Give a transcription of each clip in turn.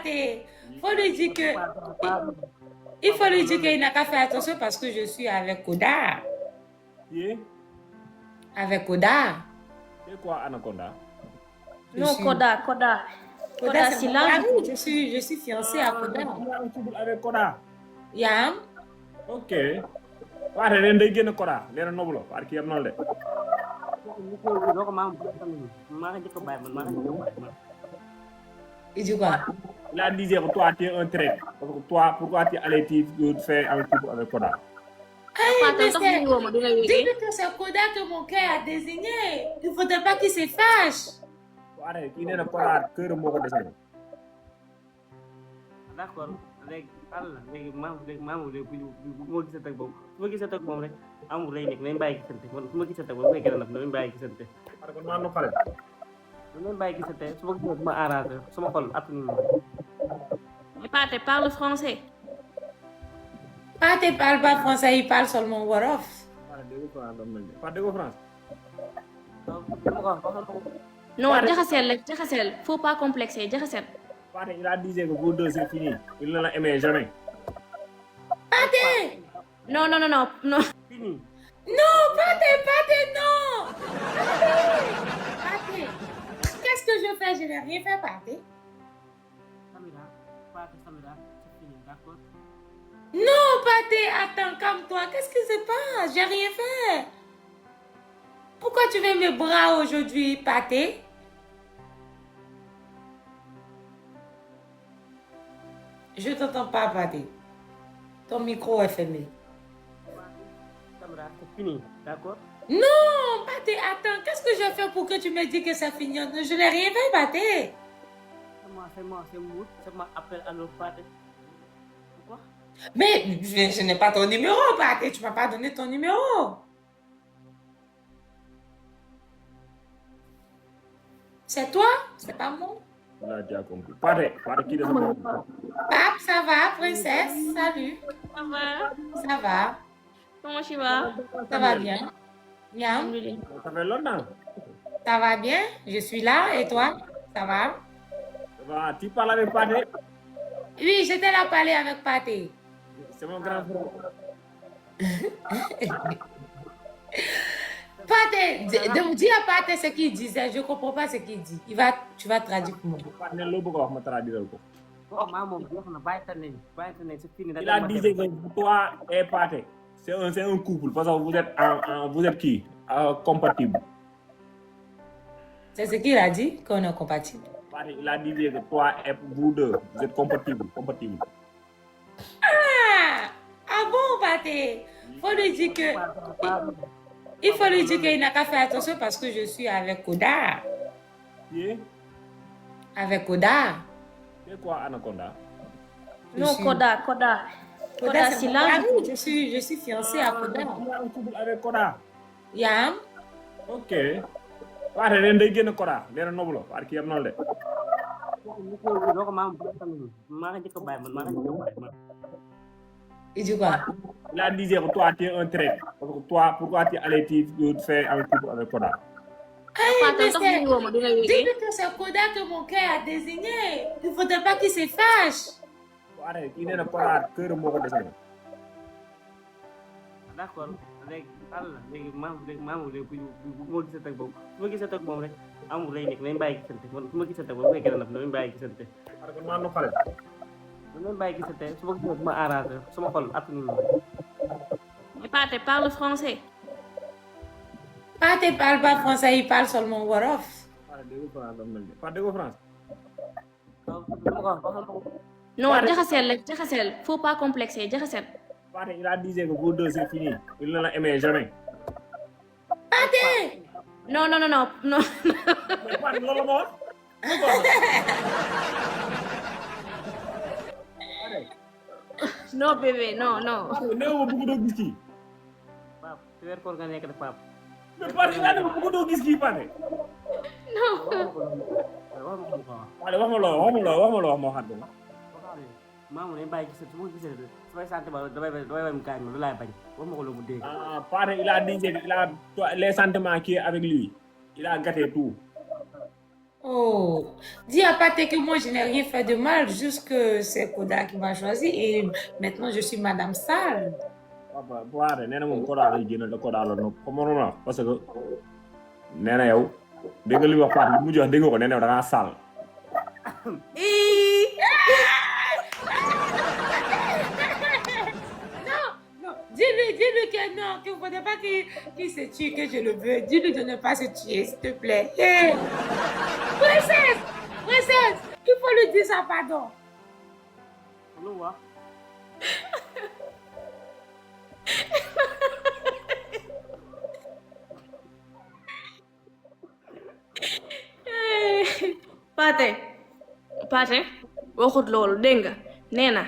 Pathé. Faut lui dire que, il faut lui dire qu'il n'a qu'à faire attention parce que je suis avec Koda. Qui? Avec Koda. C'est quoi Anaconda? Non, Koda. Koda, Koda, c'est c'est mon là. mari. Je suis fiancée à Koda. Tu as un couple avec Koda? Yam. Ok. Pathé ren day génn Koda leena nobulo parce que am noonu de. Il dit quoi? Il a dit que toi tu es un traître. Parce que toi, pourquoi tu allais faire un couple avec Koda? Mais dis-lui que c'est Koda que mon cœur a désigné. Il ne faudrait pas qu'il se fâche. Pathé kii nee na Koda kër moo ko desee. D'accord léegi léegi maamu léegi bu ma gisante ak moom su ma gisante ak moom rek amul lay nekk nañ bàyyi gisante man su ma gisante ak moom bu fekkee ne nag nañ bàyyi gisante parce que maa nu xale. nañ bàyyi gisante su ma gisante ma arrangé sama xol attanu la. Mais Pathé parle français. Pathé parle pas français, il parle seulement Wolof. Pathé dégg ko France mel ni Pathé dégg ko France. Non, jaxasel. Faut pas complexer, jaxasel. Pathé il a dit que vous deux c'est fini. Il ne l'a aimé jamais. Pathé! Non. Fini. Non, Pathé, non! Pathé! Qu'est-ce que je fais? Je n'ai rien fait, Pathé. Samira, c'est fini, d'accord? Non, Pathé, attends, calme-toi. Qu'est-ce qui se passe? J'ai rien fait. Pourquoi tu veux mes bras aujourd'hui, Pathé? Je t'entends pas, Pathé. Ton micro est fermé. Samira, c'est fini, d'accord? Non, Pathé, attends. Qu'est-ce que je fais pour que tu me dises que c'est fini? Je n'ai rien fait, Pathé. C'est moi, appel à l'autre Pathé. Pourquoi? Mais je n'ai pas ton numéro, Pathé. Tu m'as pas donné ton numéro. C'est toi? C'est pas moi? On a déjà compris. Pathé kii dafa bokk. Pape, ça va, princesse? Salut. Ça va? Ça va? Comment tu vas? Ça va bien? Yam? Alhamdoulilah. Ça fait longtemps. Ça va bien? Je suis là. Et toi? Ça va? Tu parles avec Pathé? Oui, j'étais là parler avec Pathé. C'est mon grand frère. Pathé, dis à Pathé ce qu'il disait. Je ne comprends pas ce qu'il dit. Tu vas traduire pour moi. Pathé loo bëgg a wax ma traduire ko. C'est fini. Il a dit que toi et Pathé, c'est un couple parce que vous êtes qui? Compatible. C'est ce qu'il a dit, qu'on est compatible. Pathé, il a dit que toi et vous deux, vous êtes compatible. Ah bon, Pathé? Il faut lui dire qu'il n'a qu'à faire attention parce que je suis avec Koda. Qui? Avec Koda. C'est quoi Anaconda? Non, Koda. Koda, c'est c'est mon là. mari. Je suis fiancée à Koda. Tu as un couple avec Koda? Yam? Ok. Pathé ren day génn Koda leena nobulo parce que am noonu de. Il dit quoi? Il a dit que toi tu es un traître. Parce que toi, pourquoi tu allais faire un couple avec Koda? Mais dis-lui que c'est Koda que mon cœur a désigné. Il ne faudrait pas qu'il se fâche. Pathé kii nee na Koda kër moo ko desee. D'accord léegi maamu léegi bu ma gisante ak moom su ma gisante ak moom rek amul lay nekk nañ bàyyi gisante man su ma gisante ak moom bu fekkee ne nag nañ bàyyi gisante parce que maa nu xale. nañ bàyyi gisante su ma gisante ma arrangé sama xol attanu la. Mais Pathé parle français. Pathé parle pas français, il parle seulement Wolof. Pathé dégg ko France mel ni Pathé dégg ko France. Non, jaxasel. Faut pas complexer, jaxasel. Pathé il a dit que vous deux c'est fini. Il ne l'a aimé jamais. Pathé! Non. Mais Pathé loolu moo wax. Non, bébé, non. Néew ma bëgg doo gis kii. Pape ci weer koor nga nekk de Pape. Mais Pathé laa ne ma bëgg doo gis kii Pathé. Pathé wax ma loo wax ma waxaat ko. Maamu nañ bàyyi gisante su ma gisante su may sant ba damay bañ mu gaañ ma lu laay bañ wax ma ko lu mu dégg. Pathé il a dit que il a les sentiments qui est avec lui. Il a gâté tout. Oh, dis à Pathé que moi je n'ai rien fait de mal, juste que c'est Koda qui m'a choisi et maintenant je suis Madame Sale. papa Pathé nee na moom Koda lay génn da Koda la nopp comme mënoon wax parce que nee na yow dégg nga li mu wax Pathé li mu jox dégg nga ko nee na yow da ngaa sàll. Non, non, dis-lui que non, qu'il ne faudrait pas qu'il se tue, que je le veux. Dis-lui de ne pas se tuer, s'il te plaît. Hé! Princesse! Princesse! Il faut lui dire ça, pardon. Lu wax. Pathé Pathé waxut loolu dégg nga nee na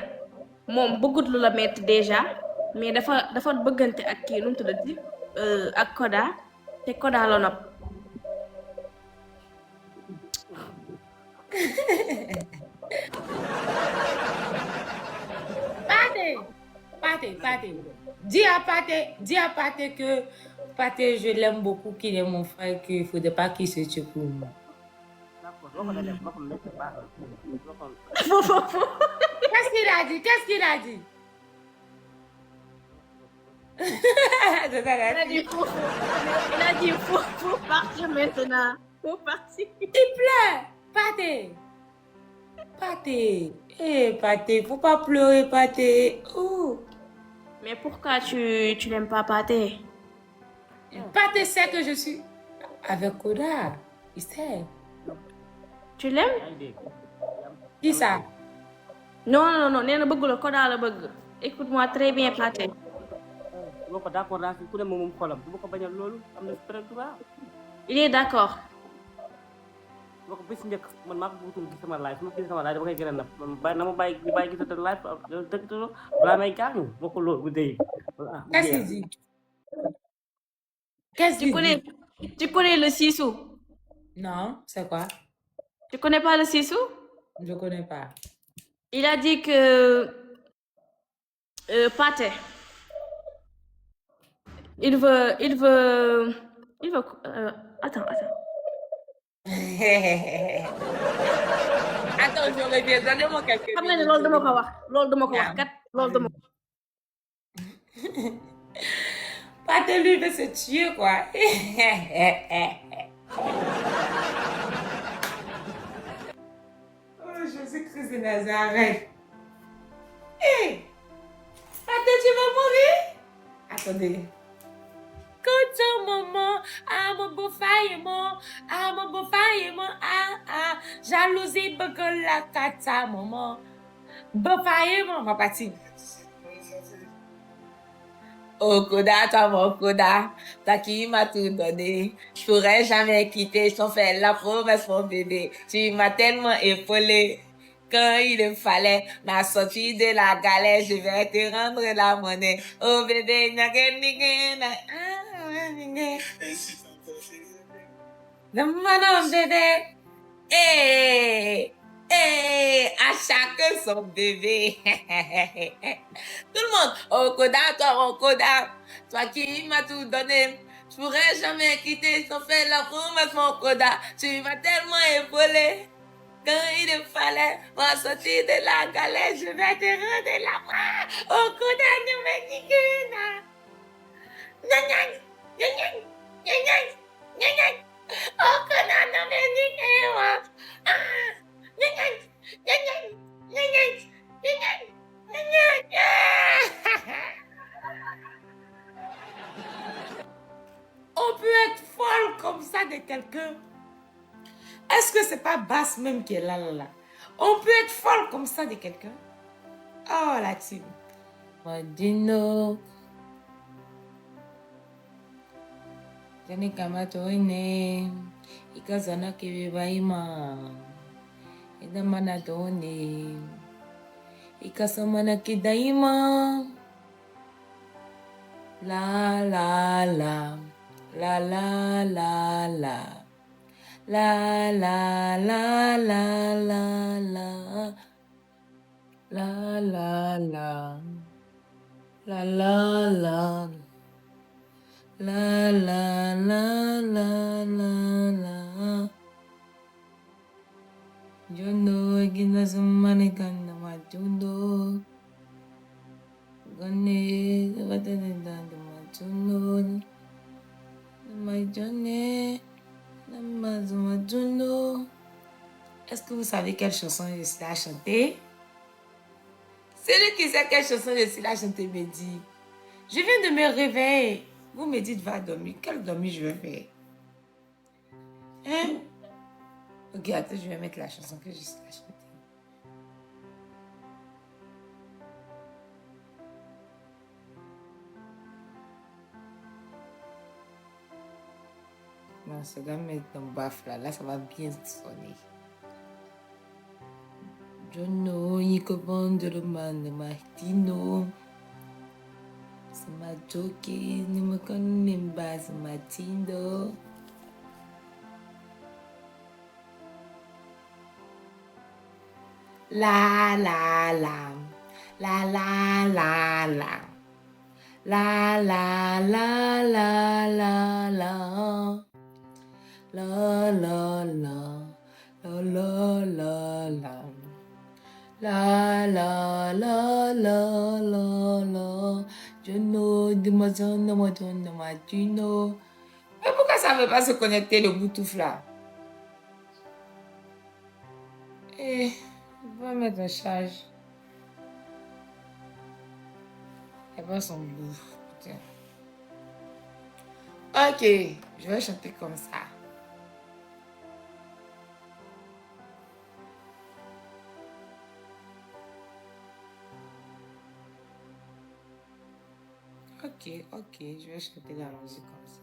moom bëggut lu la metti déjà mais dafa bëggante ak kii nu mu tuddati ak Koda te Koda la nopp. Pathé. Dis à Pathé que Pathé, je l'aime beaucoup, qu'il est mon frère, qu'il ne faudrait pas qu'il se tue pour moi. D'accord, loo ko da def loo xam ne baax na. Loo xam Qu'est-ce qu'il a dit? Qu'est-ce qu'il a dit? Il a dit faut partir maintenant. Faut partir. Il pleure. Pathé. Pathé. Eh, Pathé, faut pas pleurer, Pathé. Oh. Mais pourquoi tu n'aimes pas Pathé? Pathé sait que je suis avec Koda. Il sait. Tu l'aimes? yaa ngi dégg. Qui ça? Non nee na bëgg la Koda la bëgg. Écoute-moi très bien Pathé. Loo ko d'accord naa si ku ne moom xolam du ma ko bañal loolu am na peut être droit. Il est d'accord. Loo ko bis njëkk man maa ko bëggoon gis sama live su ma gis sama live dama koy gën a napp man bàyyi na ma bàyyi gisata live dëgg te balaa may gaañu ma ko loolu bu dee. Qu'est-ce qu'il dit? Qu'est-ce qu'il dit? Tu connais le Sissou? Non, c'est quoi? Tu connais pas le Sissou? Je connais pas. Il a dit que Pathé, il veut attends. Attends, je reviens. Donnez-moi quelques Xam nga ne minutes. loolu dama ko wax kat loolu dama ko. Pathé, lui, veut se tuer, quoi. Oh, Jésus-Christ de Nazareth. Hé! Pathé, tu vas mourir? Attendez. Quand maman, mon beau-frère, mon beau-frère, jalousie, bëgg la kata, maman. Beau-frère, maman, parti. Oh Koda, toi mon Koda, toi qui m'as tout donné, je pourrais jamais quitter sans faire la promesse mon bébé. Tu m'as tellement épaulé, quand il le fallait, m'a sorti de la galère, je vais te rendre la monnaie. Oh bébé, non bébé, à chacun son bébé. Tout le monde, oh Koda, toi, mon Koda, toi qui m'as tout donné, je pourrais jamais quitter sans faire la promesse, mon Koda. Tu m'as tellement épaulé, quand il le fallait, m'a sorti de la galère, je vais te rendre la main. Oh Koda, ne me nique pas. Oh Koda, ne me nique pas. On peut être folle comme ça de quelqu'un. Est-ce que c'est pas Basse même qui est là? On peut être folle comme ça de quelqu'un. Oh la team. Modino. Tani kama toine. Ikazana kivivaima. Ida mana tone. Ikasamana kidaima. La la la. La la la la. La la la la la la. La la la. La la la. La la la la la la. Jono, gina sumane kana machundo. Gane, gatane dando machundo. Majone, machundo. Est-ce que vous savez quelle chanson je suis là à chanter? Celui qui sait quelle chanson je suis là à chanter me dit. Je viens de me réveiller. Vous me dites, va dormir. Quelle dormir je vais faire? Hein? Ok, attends, je vais mettre la chanson que je suis là à chanter. Non, ça doit mettre dans le baf là. Là, ça va bien sonner. Jono, Nico Bondolo Man, Martino. C'est ma jockey, ne me connais pas, c'est ma tindo. La la la, la la la la, la la la la la la, la la la, la la la la. La la la la la la. Jono, de ma zone, de ma Juno. Mais pourquoi ça ne veut pas se connecter le Bluetooth là? Eh, je vais mettre en charge. Elle va son bout. Putain. Ok, je vais chanter comme ça. Ok, je vais chanter la musique comme ça.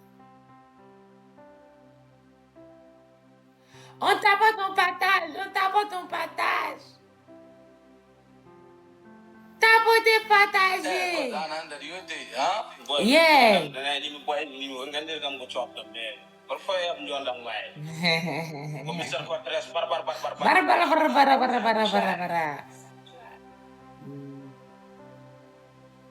On tapote ton partage, on tapote ton partage. Tapote partager. Yeah. Bara.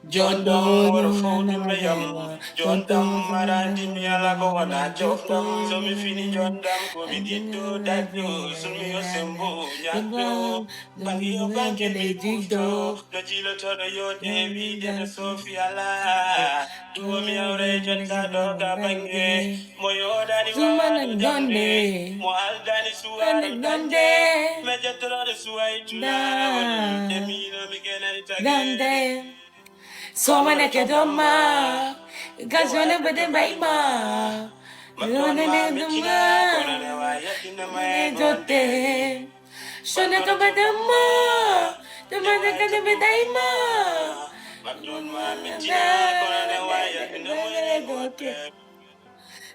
Jondong morfondum layam, jondong maradim yala kawana jondong, zomi fini jondong ko bidito dadyo, sumi yo sembo nyakyo, bagi yo banke de jigdo, do jilo todo yo devi de Sofia la, duo mi aure jonka do ka bange, moyo dani wa donde, mo aldani suwa donde, mejatro de suwa itula, demi no mi kenani tage. Somane ke doma, gazone bede baima, lone ne doma, ne jote, shone to badama, tomane ke de bedaima,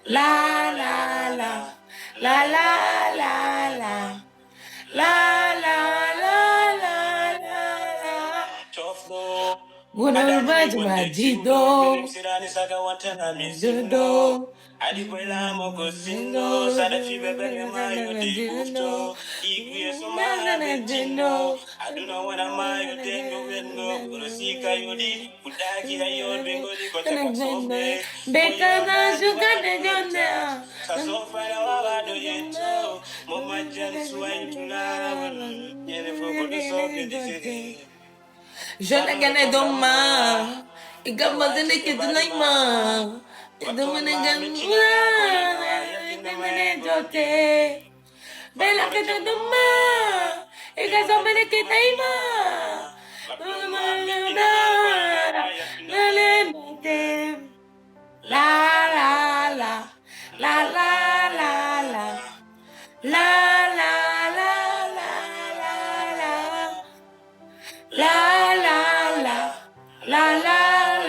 la la la, la la la la, la la la la la. Guna baji majido, judo, Adikwela moko sindo, sada fibe bege mayo di ufto, igwe sumana bejino, aduna wana mayo dengo wengo, urosika yodi, udaki ayo bengo di kote kosofe, bekana juga de jonda, sasofa na wabado yeto, moma jan suwa itula, yene foko di soke di sede. Je ne gagne doma, et comme je ne quitte naima, et de mon gagne de jote, bella que de doma, et que ça me quitte naima, la la la, la la la la, la la la la la. La la la, la la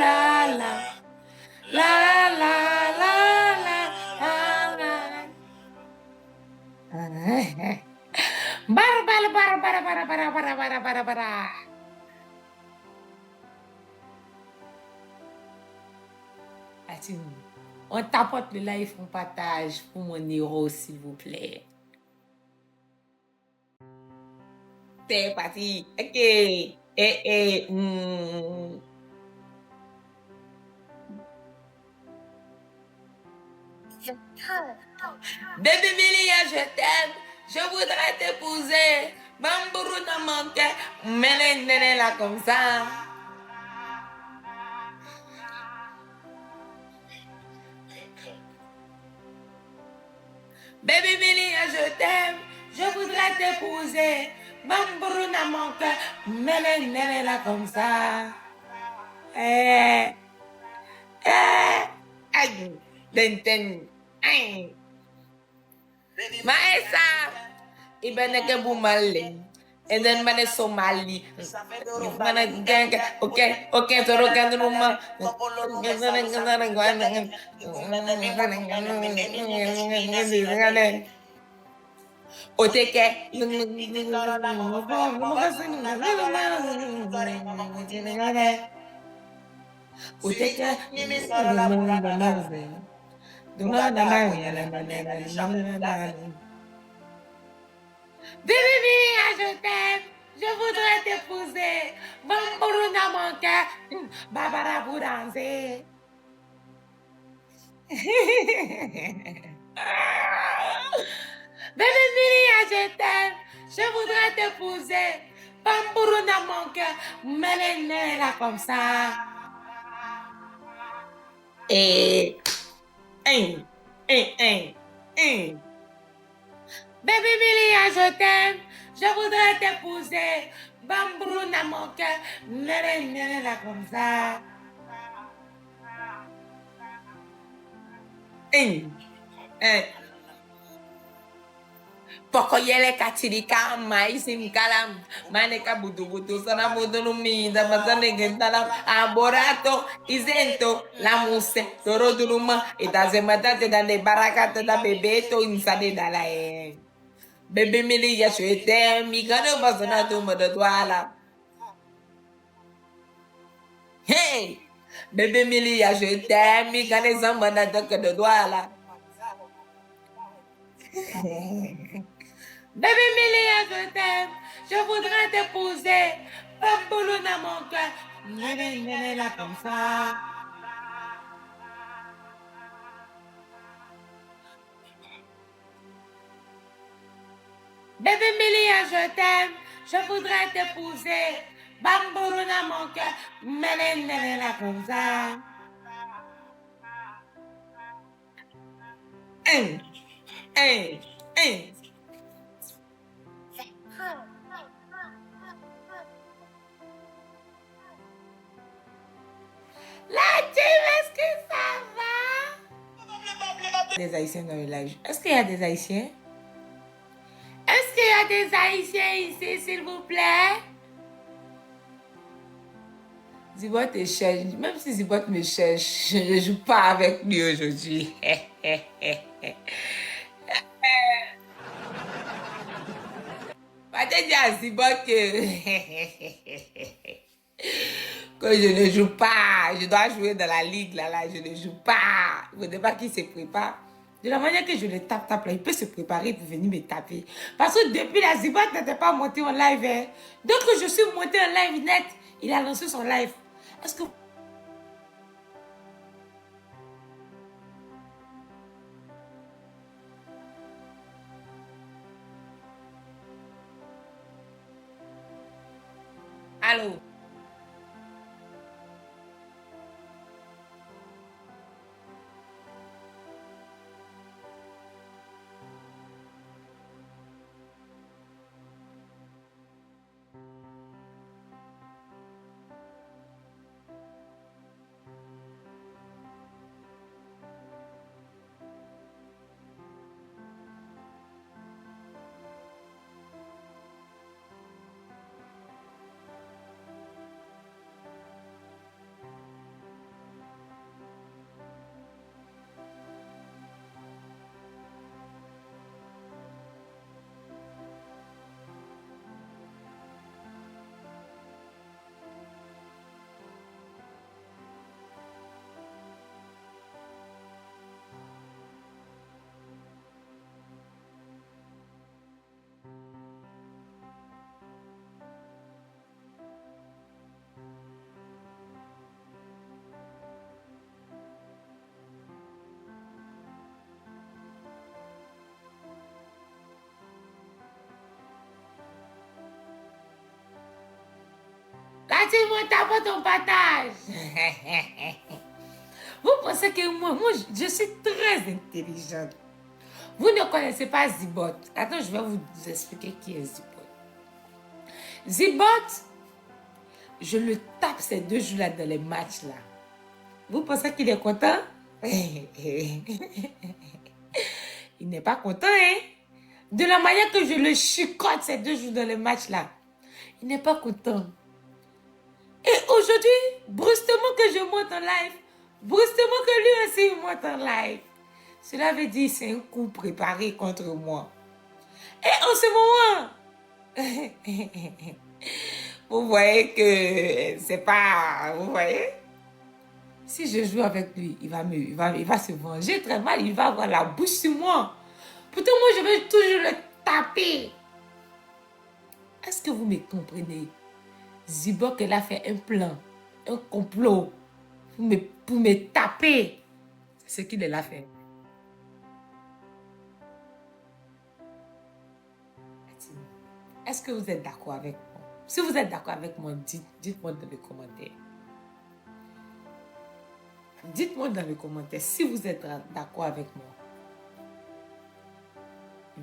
la la, la la la la la. Bara. Attends, on tapote le live, on partage pour mon héros, s'il vous plaît. C'est parti. Ok. Baby Millia, je t'aime. Je voudrais t'épouser. Bambourou dans mon cœur. Mélène là comme ça. Baby Milia, je t'aime. Je voudrais t'épouser. Bambourou dans mon cœur. Mélène là comme ça. Eh. Ay. Den. Ay. Maesa. Ibeneke Bumali. And then Mane Somali. Mana gang. Okay. Toro kan rumah. Oteke. Baby, je t'aime. Je voudrais t'épouser. Bambourou dans mon cœur. Barbara pour danser. Baby, je t'aime. Je voudrais t'épouser. Bambourou dans mon cœur. Mélène là comme ça. Et. Baby Milia, je t'aime. Je voudrais t'épouser. Bambourou dans mon cœur. Mélène là comme ça. Poko yele katirika maisim kalam maneka butu sana butu minda mazane gentalam aborato izento la muse toro duruma itazemata te dande baraka da bebeto insade dala bebe mili ya shwete mi kano basana tu madadwala hey bebe mili ya shwete mi kane zamana da kadadwala Baby Milia, je t'aime. Je voudrais t'épouser. Bamboulou dans mon cœur. Néné là comme ça. Baby Milia, je t'aime. Je voudrais t'épouser. Bamboulou dans mon cœur. Néné là comme ça. La team, est-ce que ça va? Des Haïtiens dans le live. Est-ce qu'il y a des Haïtiens? Est-ce qu'il y a des Haïtiens ici, s'il vous plaît? Zibot te cherche. Même si Zibot me cherche, je ne joue pas avec lui aujourd'hui. Va te dire à Zibot que je ne joue pas. Je dois jouer dans la ligue là, je ne joue pas. Il ne faudrait pas qu'il se prépare. De la manière que je le tape là, il peut se préparer pour venir me taper. Parce que depuis la Zibot n'était pas monté en live. Hein. Donc je suis monté en live net, il a lancé son live. Est-ce que... Allô? Attends, moi, t'as pas ton partage. Vous pensez que moi, je suis très intelligente. Vous ne connaissez pas Zibot. Attends, je vais vous expliquer qui est Zibot. Zibot, je le tape ces 2 jours-là dans les matchs là. Vous pensez qu'il est content? Il n'est pas content, hein? De la manière que je le chicote ces 2 jours dans les matchs là. Il n'est pas content. Et aujourd'hui, brusquement que je monte en live, brusquement que lui aussi monte en live, cela veut dire c'est un coup préparé contre moi. Et en ce moment, vous voyez que c'est pas... Vous voyez? Si je joue avec lui, il va se venger très mal. Il va avoir la bouche sur moi. Pourtant, moi, je vais toujours le taper. Est-ce que vous me comprenez? Zibok, elle a fait un plan, un complot pour me taper. C'est ce qu'il a fait. Est-ce que vous êtes d'accord avec moi? Si vous êtes d'accord avec moi, dites-moi dans les commentaires. Dites-moi dans les commentaires si vous êtes d'accord avec moi.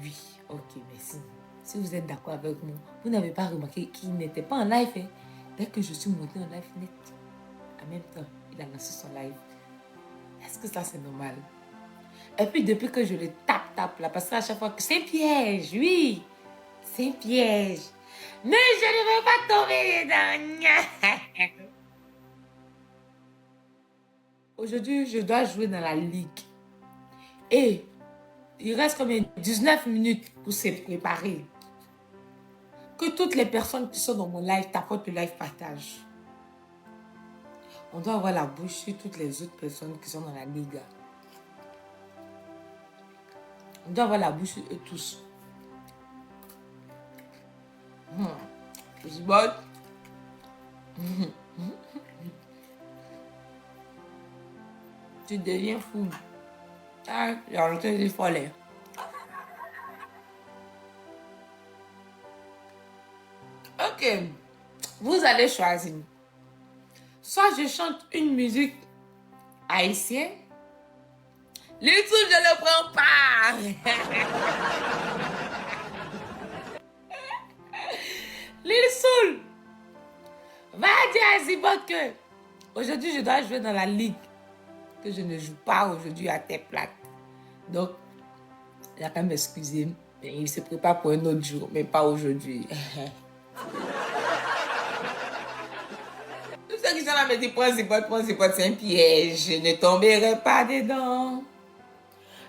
Oui, ok, merci. Si vous êtes d'accord avec moi, vous n'avez pas remarqué qu'il n'était pas en live. Hein? Dès que je suis montée en live net, en même temps, il a lancé son live. Est-ce que ça, c'est normal? Et puis, depuis que je le tape là, parce qu'à chaque fois que c'est un piège, oui, c'est un piège. Mais je ne veux pas tomber dedans. Aujourd'hui, je dois jouer dans la ligue. Et il reste combien? 19 minutes pour se préparer. Que toutes les personnes qui sont dans mon live tapotent le live partage. On doit avoir la bouche sur toutes les autres personnes qui sont dans la ligue. On doit avoir la bouche sur eux tous. Zibot. Tu deviens fou. Ah, j'ai arrêté de folle. Ok. Vous allez choisir. Soit je chante une musique haïtienne. Le tout, je ne le prends pas. Lil Soul. Va dire à Zibot que aujourd'hui, je dois jouer dans la ligue. Que je ne joue pas aujourd'hui à tête plate. Donc, il a quand même m'excuser. Il se prépare pour un autre jour, mais pas aujourd'hui. Tous ceux qui sont là me disent prends Zibot, c'est un piège. Je ne tomberai pas dedans.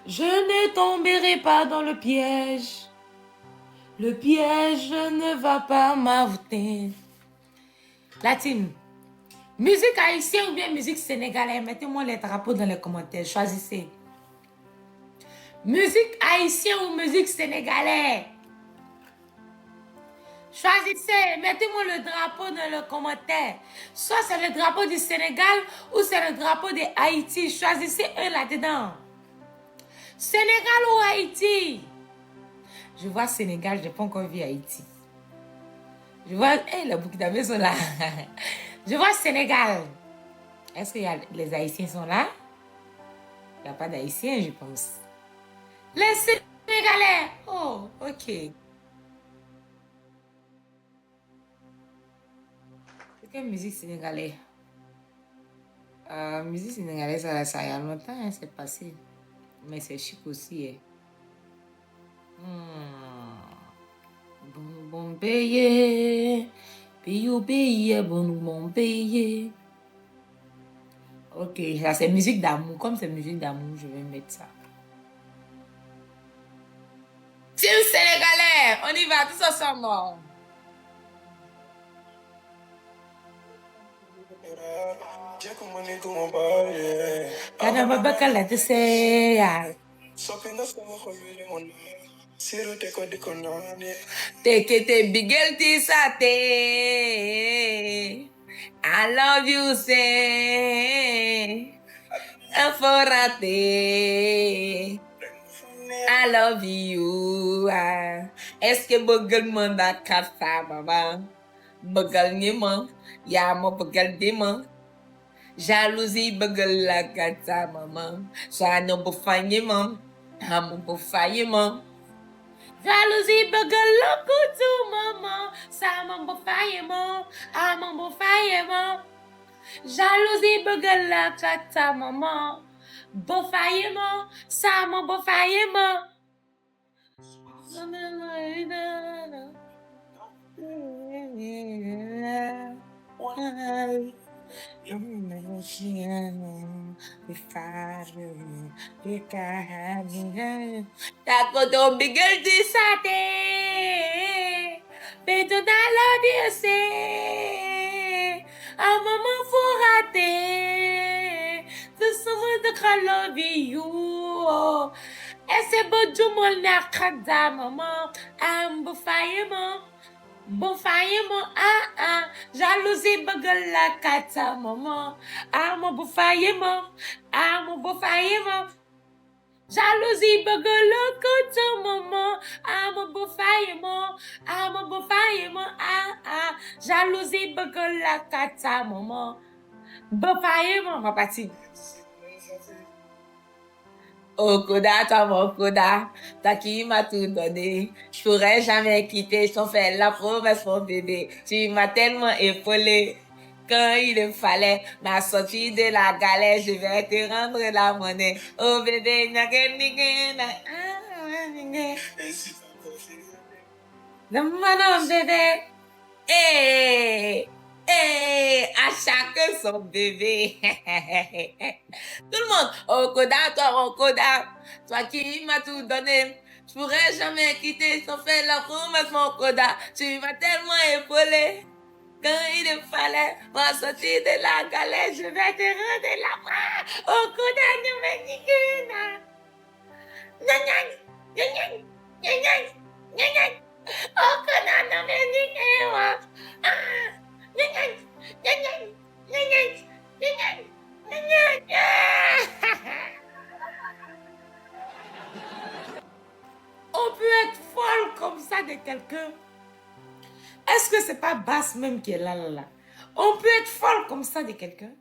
Je ne tomberai pas dans le piège. Le piège ne va pas m'arrêter. La team. Musique haïtienne ou bien musique sénégalaise? Mettez-moi les drapeaux dans les commentaires. Choisissez. Musique haïtienne ou musique sénégalaise? Choisissez. Mettez-moi le drapeau dans les commentaires. Soit c'est le drapeau du Sénégal ou c'est le drapeau de Haïti. Choisissez un là-dedans. Sénégal ou Haïti? Je vois Sénégal, je n'ai pas encore vu Haïti. Je vois... les Burkinabés sont là. Je vois Sénégal. Est-ce que les Haïtiens sont là? Il n'y a pas d'Haïtiens, je pense. Les Sénégalais. Oh, ok. C'est quelle musique sénégalaise? Musique sénégalaise, ça y a longtemps, hein, c'est passé. Mais c'est chic aussi. Bon payé. Payé, bon payé. Ok, ça c'est musique d'amour. Comme c'est musique d'amour, je vais mettre ça. Team sénégalais, on y va tous ensemble. Kadamba bakala te seya. Take it bigel ti sate. I love you say. Aforate. I love you. Est-ce que Bogle manda kasa, maman? bëggal ñi ma yaa ma bëggal di ma jalousie bëggal la gàtta mama saana bu fañi ma amu bu fayi ma jalousie bëggal la kutu mama sama bu fayi ma amu bu fayi ma jalousie bëggal la gàtta mama bu fayi ma sama bu fayi ma Takoto bigel di sate Beto na love you say Mama furate The summer the love you Ese bojumol na kada mama bu faye mo bu faye mo jalousie bëggal la kata mama mo bu faye mo bu faye mo jalousie bëggal la kata mama mo bu faye mo bu faye mo jalousie bëggal la kata mama bu faye mo ma pati Okuda, toi mon Okuda, toi qui m'as tout donné, je pourrais jamais quitter, je t'en fais la promesse mon bébé, tu m'as tellement épaulé, quand il le fallait, m'a sorti de la galère, je vais te rendre la monnaie, oh bébé, non bébé, à chacun son bébé. Tout le monde, Okuda, toi qui m'as tout donné, je pourrais jamais quitter sans faire la promesse, mon Okuda. Tu m'as tellement épaulé, quand il le fallait, m'a sorti de la galère, je vais te rendre la main. Okuda, nous me niquena. Okuda, nous me niquena. On peut être folle comme ça de quelqu'un. Est-ce que c'est pas Basse même qui est là? On peut être folle comme ça de quelqu'un.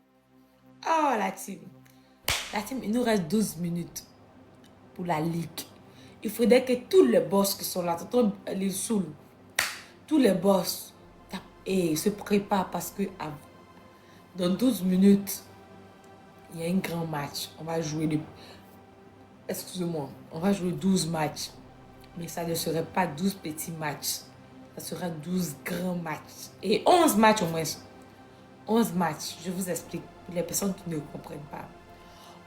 Oh, la team, il nous reste 12 minutes pour la ligue. Il faudrait que tous les boss qui sont là, les saouls, tous les boss, et se préparent parce que dans 12 minutes, il y a un grand match. On va jouer excusez-moi, on va jouer 12 matchs. Mais ça ne serait pas 12 petits matchs. Ça sera 12 grands matchs. Et 11 matchs au moins. 11 matchs, je vous explique pour les personnes qui ne comprennent pas.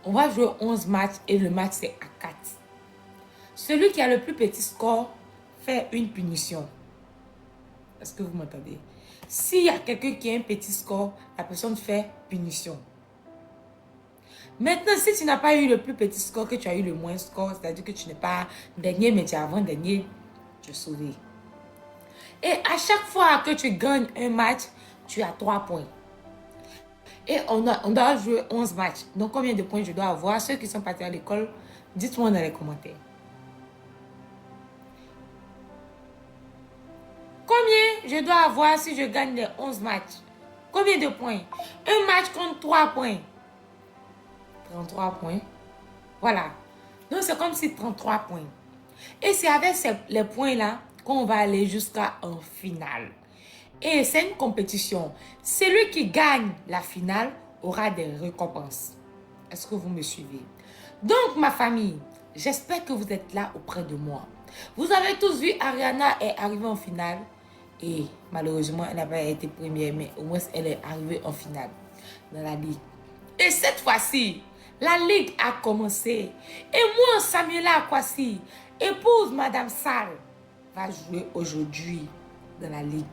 On va jouer 11 matchs et le match c'est à 4. Celui qui a le plus petit score fait une punition. Est-ce que vous m'entendez? S'il y a quelqu'un qui a un petit score, la personne fait punition. Maintenant, si tu n'as pas eu le plus petit score, que tu as eu le moins score, c'est-à-dire que tu n'es pas dernier, mais tu es avant-dernier, tu es sauvé. Et à chaque fois que tu gagnes un match, tu as 3 points. Et on doit jouer 11 matchs. Donc, combien de points je dois avoir? Ceux qui sont partis à l'école, dites-moi dans les commentaires. Combien je dois avoir si je gagne les 11 matchs? Combien de points? Un match compte 3 points. 33 points. Voilà. Donc, c'est comme si 33 points. Et c'est avec les points-là qu'on va aller jusqu'à un finale. Et c'est une compétition. Celui qui gagne la finale aura des récompenses. Est-ce que vous me suivez? Donc, ma famille, j'espère que vous êtes là auprès de moi. Vous avez tous vu, Ariana est arrivée en finale. Et malheureusement, elle n'a pas été première, mais au moins, elle est arrivée en finale dans la ligue. Et cette fois-ci, la ligue a commencé. Et moi, Samuela Akwasi, épouse Madame Sall, va jouer aujourd'hui dans la ligue.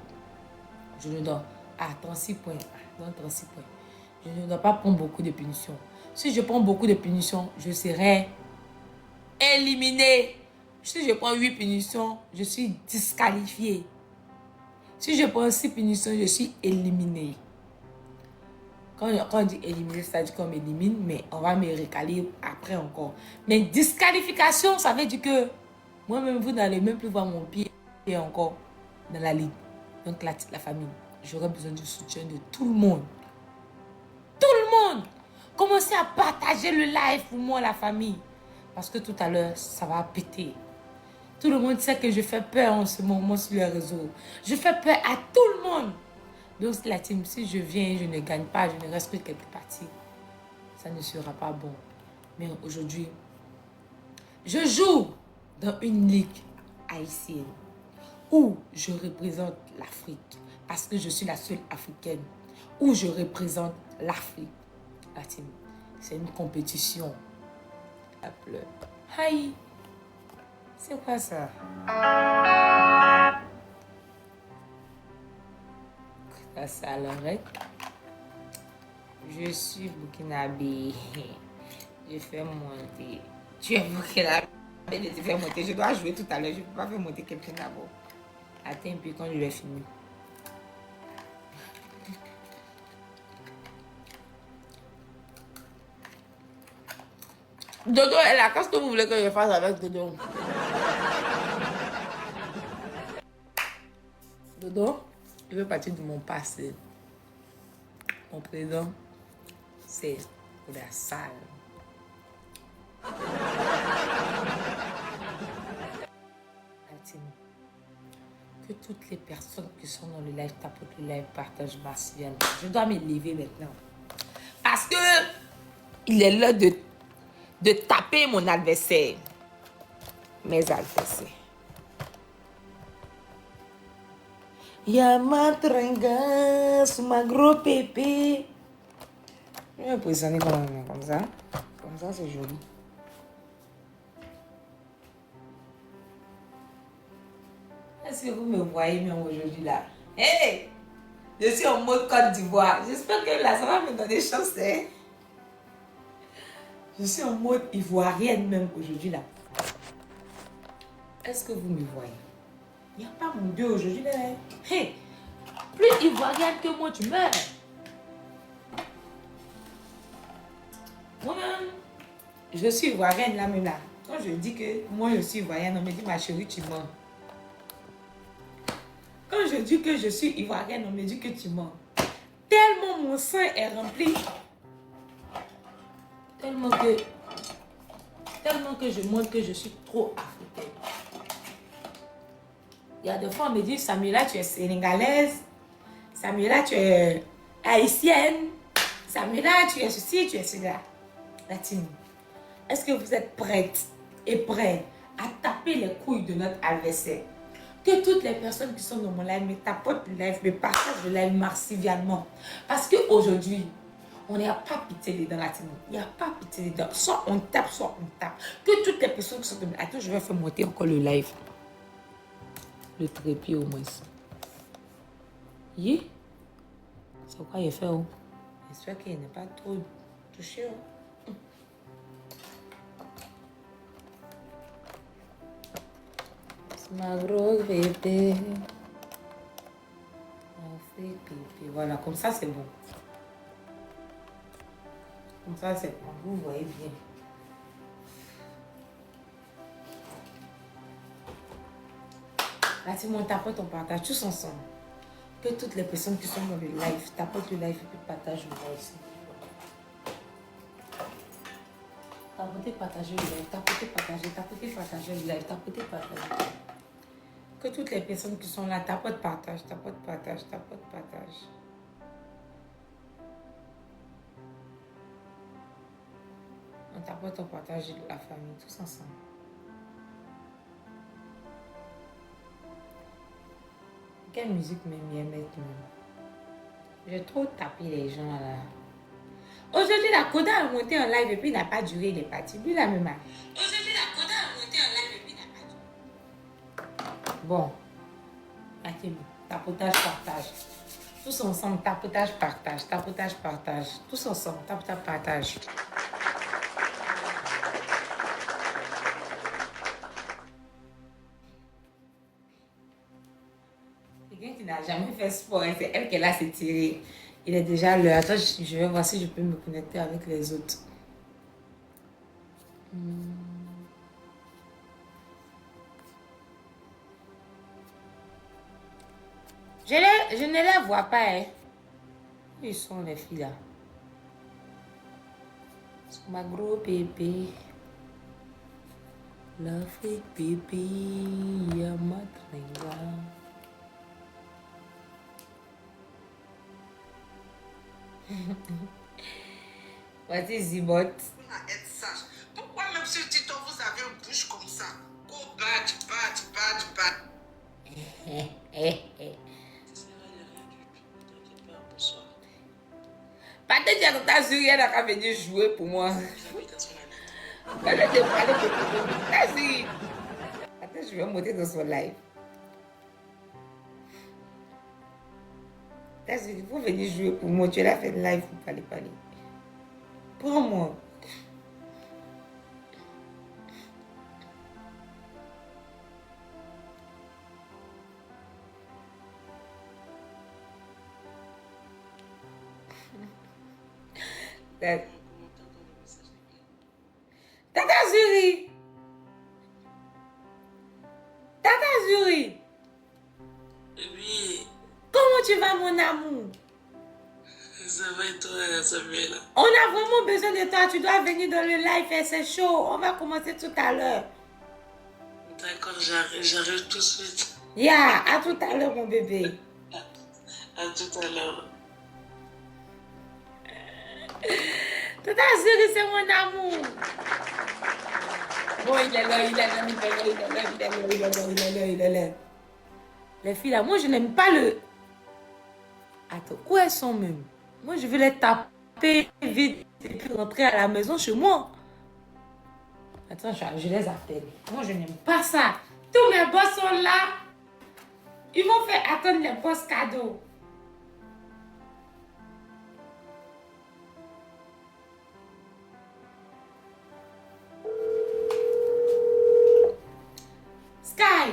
Je ne dois... 36 points. Non, 36 points. Je ne dois pas prendre beaucoup de punitions. Si je prends beaucoup de punitions, je serai éliminée. Si je prends 8 punitions, je suis disqualifiée. Si je prends 6 punitions, je suis éliminée. Quand on dit éliminer, c'est-à-dire qu'on m'élimine, mais on va me recaler après encore. Mais disqualification, ça veut dire que moi-même, vous n'allez même plus voir mon pied encore dans la ligue. Donc, la famille. j'aurais besoin du soutien de tout le monde. Tout le monde. Commencez à partager le live pour moi, la famille. Parce que tout à l'heure, ça va péter. Tout le monde sait que je fais peur en ce moment sur les réseaux. Je fais peur à tout le monde. Donc, la team, si je viens, je ne gagne pas, je ne reste que quelques parties, ça ne sera pas bon. Mais aujourd'hui, je joue dans une ligue haïtienne où je représente l'Afrique. Parce que je suis la seule africaine où je représente l'Afrique. La team, c'est une compétition. La pleure. Aïe, c'est quoi ça? Ça l'arrête. Je suis burkinabé. Je fais monter. Tu es burkinabé de te faire monter. Je dois jouer tout à l'heure. Je ne peux pas faire monter quelqu'un d'abord. Attends un peu quand je vais finir. Dodo est là. Qu'est-ce que vous voulez que je fasse avec Dodo? Dodo, je veux partir de mon passé. Mon présent, c'est la salle. Que toutes les personnes qui sont dans le live tapotent le live, partagent massivement. Je dois me lever maintenant. Parce que il est l'heure de taper mon adversaire. Mes adversaires. Y'a ma tringasse, ma gros pépé. Je vais me positionner comme ça. Comme ça, c'est joli. Est-ce que vous me voyez même aujourd'hui là? Hey! Je suis en mode Côte d'Ivoire. J'espère que là, ça va me donner chance. Hein? Je suis en mode ivoirienne même aujourd'hui là. Est-ce que vous me voyez? Il n'y a pas mon Dieu aujourd'hui là. Hey! Plus ivoirienne que moi, tu meurs. Moi-même, je suis ivoirienne là même là. Quand je dis que moi je suis ivoirienne, on me dit ma chérie, tu mens. Quand je dis que je suis ivoirienne, on me dit que tu mens. Tellement mon sein est rempli. Tellement que je montre que je suis trop africaine. Il y a des fois, on me dit, Samuela, tu es sénégalaise. Samuela, tu es haïtienne. Samuela, tu es ceci, tu es cela. Latine, est-ce que vous êtes prête et prêts à taper les couilles de notre adversaire? Que toutes les personnes qui sont dans mon live me tapotent le live, me partagent le live massivement. Parce qu'aujourd'hui, on n'y a pas pitié dedans, Latine. Il n'y a pas pitié dedans. Soit on tape, soit on tape. Que toutes les personnes qui sont dans mon live. Attends, je vais faire monter encore le live. Le trépied au moins. Yeah. C'est quoi il fait? Oh? J'espère qu'il n'est pas trop touché. Oh? Ma grosse bébé. Voilà, comme ça c'est bon. Comme ça c'est bon. Vous voyez bien. Là, si on tapote, on partage tous ensemble. Que toutes les personnes qui sont dans le live tapotent le live et puis partagent le live aussi. Tapotez, partagez le live. Tapotez, partagez. Tapotez, partagez le live. Tapotez, partagez. Que toutes les personnes qui sont là tapotent, partagent. Tapotent, partagent. Tapotent, partagent. On tapote, on partage la famille, tous ensemble. Quelle musique m'aime bien mettre même. J'ai trop tapé les gens là. Aujourd'hui, la Koda a monté en live et puis il n'a pas duré, il est parti. Lui, la même. Aujourd'hui, la Koda a monté en live et puis il n'a pas duré. Bon. Ok, tapotage, partage. Tous ensemble, tapotage, partage. Tapotage, partage. Tous ensemble, tapotage, partage. Quelqu'un qui n'a jamais fait sport, c'est elle qui l'a s'étirée. Il est déjà l'heure. Attends, je vais voir si je peux me connecter avec les autres. Je ne les vois pas, hein. Où ils sont, les filles, là? Ma gros bébé. L'Afrique, bébé. Yamatringa. Voici Zibot. Être sage. Pourquoi même sur TikTok, vous avez une bouche comme ça? Go bad. Pas de dire que t'as su, elle a venu jouer pour moi. Quand je te parlais de t'as su. Attends, je vais monter dans son live. T'as su, il faut venir jouer pour moi. Tu l'as fait live pour parler. Prends-moi. Tata Zuri. Oui, Comment tu vas, mon amour? ça va et toi, Samuel? On a vraiment besoin de toi. Tu dois venir dans le live et c'est chaud. On va commencer tout à l'heure. D'accord, j'arrive tout de suite. Yeah, à tout à l'heure, mon bébé. À tout à l'heure. Tata Zuri, c'est mon amour. Bon, il est là. Les filles là, moi je n'aime pas le... Attends, où elles sont même? Moi je vais les taper vite et puis rentrer à la maison chez moi. Attends, je les appelle. Moi je n'aime pas ça. Tous mes boss sont là. Ils vont faire attendre les boss cadeaux. Sky.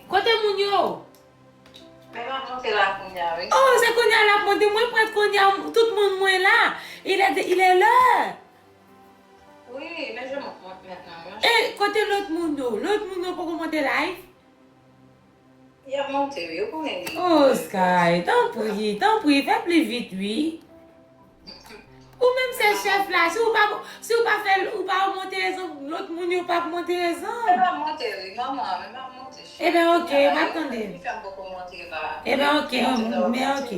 Côté Mounio. Mais maman, c'est la Kounia, oui. Oh, c'est Konya là. Moi, prête Konya. Tout le monde est là. Il est là. Oui, mais je monte maintenant. Et côté l'autre Mounio pour monter live. Il y a monté, oui, vous pouvez dire. Oh, Sky, t'en prie, fais plus vite, oui. Ou même ces chefs-là, si vous pas faire, ou pas monter les hommes, l'autre Mounio pas monter les Elle hommes. va monter, oui, maman, elle va monter. Eh bien, ok, m'attendez. Il fait beaucoup monter, bah. Eh bien, ok, mais ok.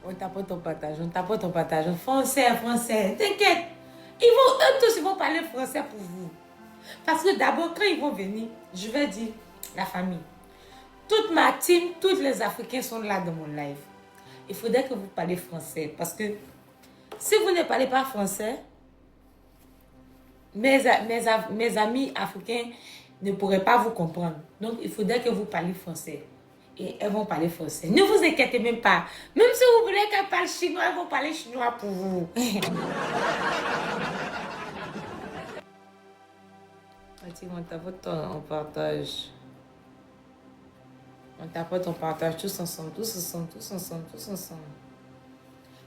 On tape ton partage. Français. T'inquiète. Eux tous, ils vont parler français pour vous. Parce que d'abord, quand ils vont venir, je vais dire, la famille. Toute ma team, tous les Africains sont là dans mon live. Il faudrait que vous parlez français. Parce que si vous ne parlez pas français, mes amis africains ne pourraient pas vous comprendre. Donc, il faudrait que vous parliez français. Et elles vont parler français. Ne vous inquiétez même pas. Même si vous voulez qu'elles parlent chinois, elles vont parler chinois pour vous. On tapote on partage. On tapote on partage tous ensemble.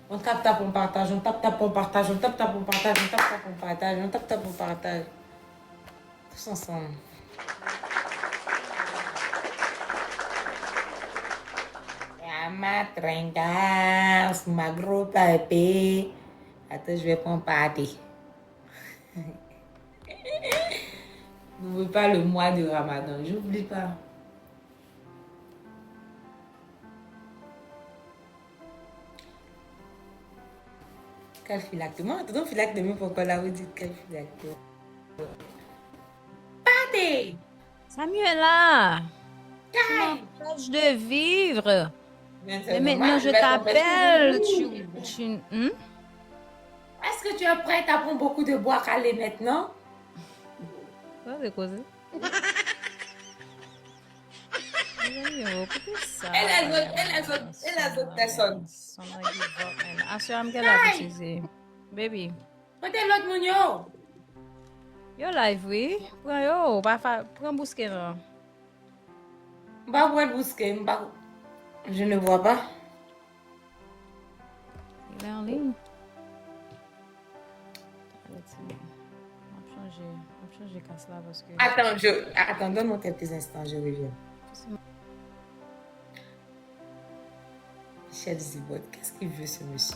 On tape, on partage, on tape, on partage, on tape, on partage, on tape, on partage, on tape, on partage. Tous ensemble. Ma tringasse, ma gros papé. Attends, je vais prendre pâté. N'oublie pas le mois de Ramadan, j'oublie pas. Quel phylactère? Attends, phylactère, mais pourquoi là vous dites quel phylactère? Pâté! Samuela, tu Kai! m'empêches de vivre. Mais Mais maintenant, je t'appelle. Est-ce que tu es prête à prendre beaucoup de bois calé maintenant? Quoi de causer? Elle a d'autres personnes. Assure-moi qu'elle a utilisé. Baby. Côté l'autre mounio. Yo live, oui. Prends bousquet, non. Je ne vois pas. Il est en ligne. fatiguée. On va changer casse là parce que. Attends, donne-moi quelques instants, je reviens. Michel Zibot, qu'est-ce qu'il veut ce monsieur?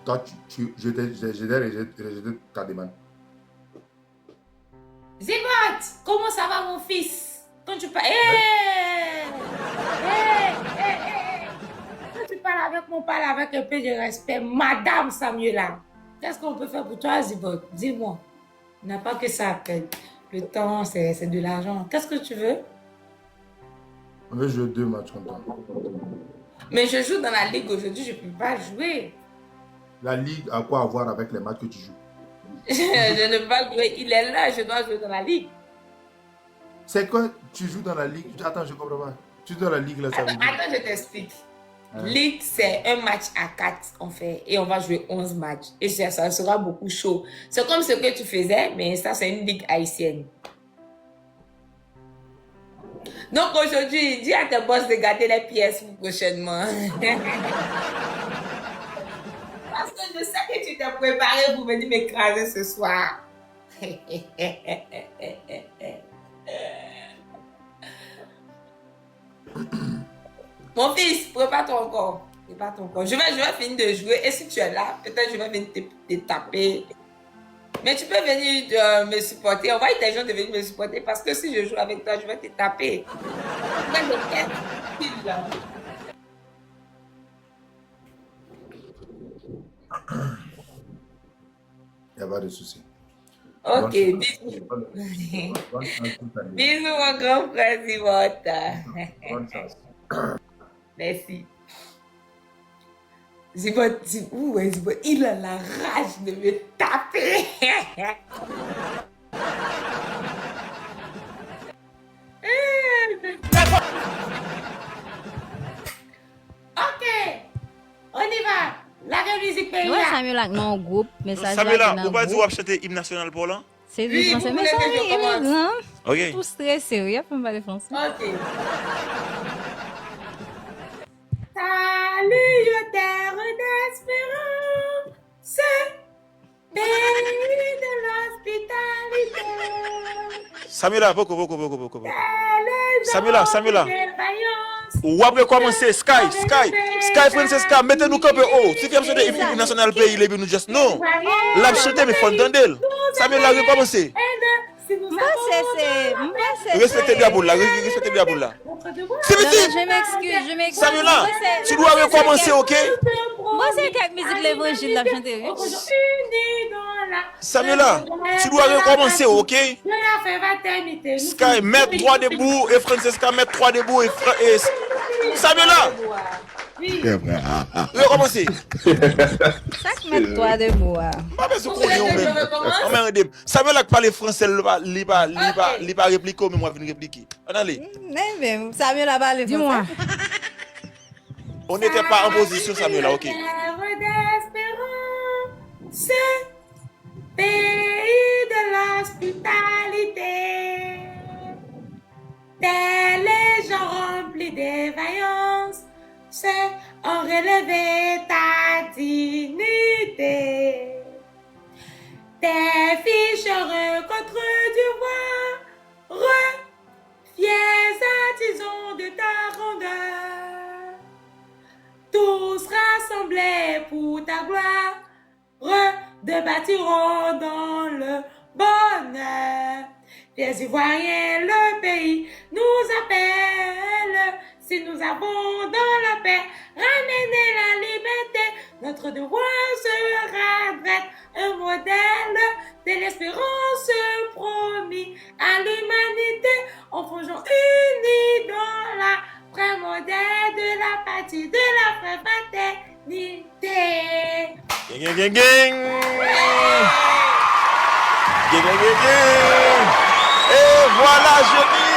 Toi, j'ai rejeté ta demande. Zibot, comment ça va mon fils? Quand tu parles... Quand tu parles avec moi, parle avec un peu de respect. Madame Samuela, qu'est-ce qu'on peut faire pour toi, Zibot? Dis-moi. Il n'a pas que ça à peine. Le temps, c'est de l'argent. Qu'est-ce que tu veux? On veut jouer 2 matchs contre toi. Mais je joue dans la ligue aujourd'hui, je ne peux pas jouer. La ligue a quoi à voir avec les matchs que tu joues? Je ne peux pas jouer. Il est là, je dois jouer dans la ligue. C'est quoi? Tu joues dans la ligue? Attends, je comprends pas. Tu joues dans la ligue là, ça veut dire... Attends, je t'explique. Ligue, c'est un match à 4 qu'on fait et on va jouer 11 matchs. Et ça sera beaucoup chaud. C'est comme ce que tu faisais, mais ça, c'est une ligue haïtienne. Donc aujourd'hui, dis à tes boss de garder les pièces pour prochainement. Parce que je sais que tu t'es préparé pour venir m'écraser ce soir. Mon fils, prépare ton corps. Prépare ton corps. Je vais finir de jouer et si tu es là, peut-être je vais venir te taper. Mais tu peux venir me supporter. Envoie tes gens de venir me supporter parce que si je joue avec toi, je vais te taper. Il n'y a pas de souci. Ok, bisous. Bisous, mon grand frère Zibot. Bonne chance. Merci. Zibot, il a la rage de me taper. Ok, on y va. La musique pays. Ouais, Samuela, non, groupe, message. Samuela, vous pas dire vous chanter hymne national pour là? C'est Oui, du français. vous Mais voulez ça, que je commence? non. Ok. Tout stressé, oui, après, on va parler français. Ok. Salut, je terre d'espérance, pays de l'hospitalité. Samuela, beaucoup. Samuela. Ou après commencer, Sky, Francesca, mettez-nous camper haut. Si vous avez chanté hymne national pays, les nous juste non. La chanter, mais faut d'andel. Samuela, recommencer. Respectez bien pour là, respectez bien pour là. C'est vite. Je m'excuse. Samuela, tu dois recommencer, ok? Moi, c'est quelques musiques de l'évangile la chanter. Samuela, tu dois recommencer, ok? Sky, mettre 3 debout et Francesca, mettre 3 debout et Samuela, recommencer. Chaque mettre 3 debout. Samuela qui parle français, il va répliquer, mais moi je vais répliquer. Allez. Samuela parle. Dis-moi. On n'était pas en position, Samuela, ok? Pays de l'hospitalité, tel les gens remplis de vaillance, ceux ont relevé ta dignité. Tes fiches contre du roi, fiers artisans de ta grandeur, tous rassemblés pour ta gloire, de bâtiront dans le bonheur. Fiers Ivoiriens, le pays nous appelle. Si nous avons dans la paix ramené la liberté, notre devoir sera d'être un modèle de l'espérance promis à l'humanité, en forgeant unis dans la vraie modèle de la patrie, de la vraie fraternité. Gang. Et voilà, je dis.